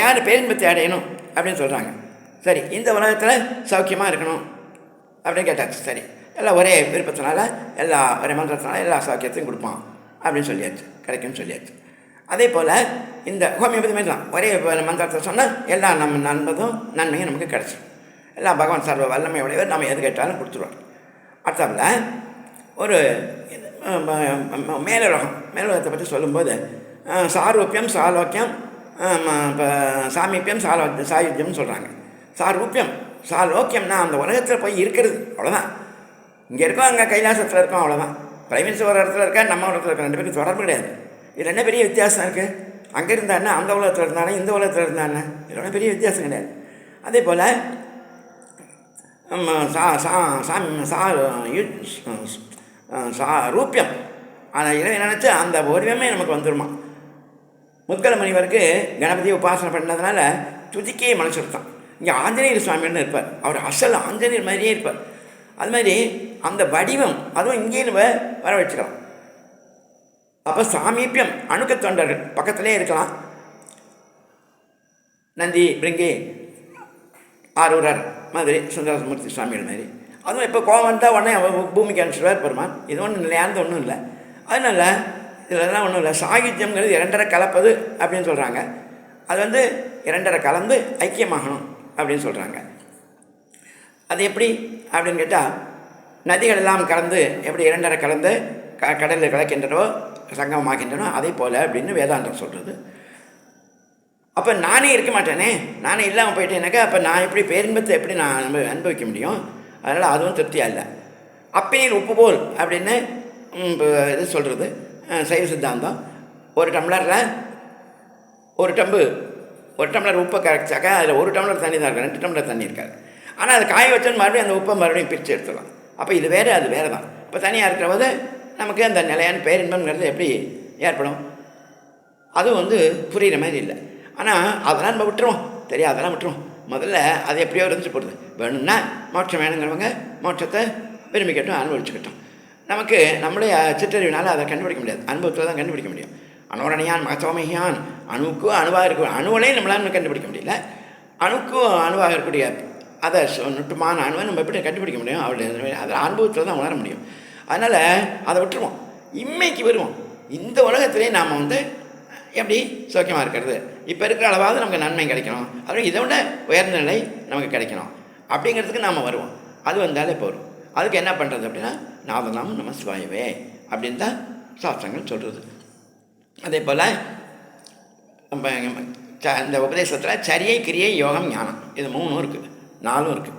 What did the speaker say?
யார் பேரின்பத்தை அடையணும் அப்படின்னு சொல்கிறாங்க. சரி, இந்த உலகத்தில் சௌக்கியமாக இருக்கணும் அப்படின்னு கேட்டாச்சு. சரி, எல்லாம் ஒரே விருப்பத்தினால எல்லா ஒரே மந்திரத்தினால எல்லா சௌக்கியத்தையும் கொடுப்பான் அப்படின்னு சொல்லியாச்சு, கிடைக்கும்னு சொல்லியாச்சு. அதே போல் இந்த ஹோமியோபதி மாதிரி தான், ஒரே மந்திரத்தை சொன்னால் எல்லா நன்மையும் நமக்கு கிடச்சிடும். எல்லாம் பகவான் சர்வ வல்லமை உடையவர், நம்ம எது கேட்டாலும் கொடுத்துருவார். அடுத்தாப்பில் ஒரு மேலுலகத்தை பற்றி சொல்லும்போது சாரூபியம், சாலோக்கியம், இப்போ சாமீபியம், சாயுத்தியம்னு சொல்கிறாங்க. சாரூபியம், சாலோக்கியம்னா அந்த உலகத்தில் போய் இருக்கிறது, அவ்வளோதான். இங்கே இருக்கோம், அங்கே கைலாசத்தில் இருக்கோம், அவ்வளோதான். பிரைமன்ஸ் ஒரு இடத்துல இருக்கா, நம்ம இடத்துல இருக்கா, ரெண்டு பேருக்கு தொடர்பு கிடையாது. இதில் என்ன பெரிய வித்தியாசம் இருக்குது? அங்கே இருந்தானே அந்த உலகத்தில் இருந்தானே இந்த உலகத்தில் இருந்தானே, இதில் ஒன்றும் பெரிய வித்தியாசம் கிடையாது. அதே போல் ரூபியம், அந்த இறைவனை நினச்சி அந்த உருவமே நமக்கு வந்துடுமா. முத்கல முனிவருக்கு கணபதியை உபாசனை பண்ணதுனால துதிக்கையே மனசுத்தான். இங்கே ஆஞ்சநேயர் சுவாமின்னு இருப்பார், அவர் அசல் ஆஞ்சநேயர் மாதிரியே இருப்பார். அது மாதிரி அந்த வடிவம் அதுவும் இங்கேயே நம்ம வர வச்சுக்கலாம். அப்போ சாமீபியம், அணுக்க தொண்டர்கள் பக்கத்திலே இருக்கலாம். நந்தி, பிரிங்கி, ஆரூரர் மாதிரி, சுந்தரமூர்த்தி சுவாமிகள் மாதிரி. அதுவும் இப்போ கோவம் வந்தால் உடனே பூமிக்கு அனுப்பிச்சிடுவார் பெருமான். இது ஒன்றும் நிலையானது ஒன்றும் இல்லை. அதனால் இதெல்லாம் ஒன்றும் இல்லை. சாகித்யங்கிறது இரண்டரை கலப்பது அப்படின்னு சொல்கிறாங்க. அது இரண்டரை கலந்து ஐக்கியமாகணும் அப்படின்னு சொல்கிறாங்க. அது எப்படி அப்படின்னு கேட்டால், நதிகள் எல்லாம் கலந்து எப்படி இரண்டரை கலந்து கடலில் கலக்கின்றனோ சங்கமமாகின்றனோ அதே போல் அப்படின்னு வேதாந்தம் சொல்கிறது. அப்போ நானே இருக்க மாட்டேனே, நானே இல்லாமல் போயிட்டேனாக்கா அப்போ நான் எப்படி பேரின்பத்தை எப்படி நான் அனுபவிக்க முடியும்? அதனால் அதுவும் திருப்தியாக இல்லை. அப்பநீர் உப்பு போல் அப்படின்னு இது சொல்கிறது சைவ சித்தாந்தம். ஒரு டம்ளரில் ஒரு டம்ளர் உப்பை கரைச்சாக்கா அதில் ஒரு டம்ளர் தண்ணி தான் இருக்கும், 2 டம்ளர் தண்ணி இருக்காது. ஆனால் அதை காய வச்சோன்னு மறுபடியும் அந்த உப்பை மறுபடியும் பிரித்து எடுத்துடலாம். அப்போ இது வேறு அது வேறு தான். இப்போ தனியாக இருக்கிற போது நமக்கு அந்த நிலையான பேரின்பம்ங்கிறது எப்படி ஏற்படும்? அதுவும் புரிகிற மாதிரி இல்லை. ஆனால் அதெல்லாம் நம்ம விட்டுருவோம், அதெல்லாம் விட்டுருவோம். முதல்ல அது எப்படியோ இருந்துச்சு போடுது. வேணும்னா மோட்சம் வேணுங்கிறவங்க மோட்சத்தை விரும்பிக்கட்டும், அனுபவிச்சுக்கட்டும். நமக்கு நம்மளுடைய சிற்றறிவினால் அதை கண்டுபிடிக்க முடியாது, அனுபவத்தில் தான் கண்டுபிடிக்க முடியும். அணுவரணியான் மகத்தோமையான், அணுவுக்கும் அணுவாக இருக்கும் அணுவலையும் நம்மளால் கண்டுபிடிக்க முடியல. அணுக்கும் அணுவாக இருக்கக்கூடிய அதை நுட்டுமான அணுவை நம்ம எப்படி கண்டுபிடிக்க முடியும்? அவருடைய அதை அனுபவத்தில் தான் உணர முடியும். அதனால் அதை விட்டுருவோம், இம்மைக்கு வருவோம். இந்த உலகத்திலே நாம் எப்படி சௌக்கியமாக இருக்கிறது, இப்போ இருக்கிற அளவாவது நமக்கு நன்மை கிடைக்கணும், அதுவும் இதை விட உயர்ந்த நிலை நமக்கு கிடைக்கணும் அப்படிங்கிறதுக்கு நாம் வருவோம். அது வந்தாலே போகும். அதுக்கு என்ன பண்ணுறது அப்படின்னா, நாதநாமம் நம சிவாயவே அப்படின்னு தான் சாஸ்திரங்கள் சொல்கிறது. அதே போல் இந்த உபதேசத்தில் சரியை, கிரியை, யோகம், ஞானம், இது 3 இருக்குது, 4 இருக்குது.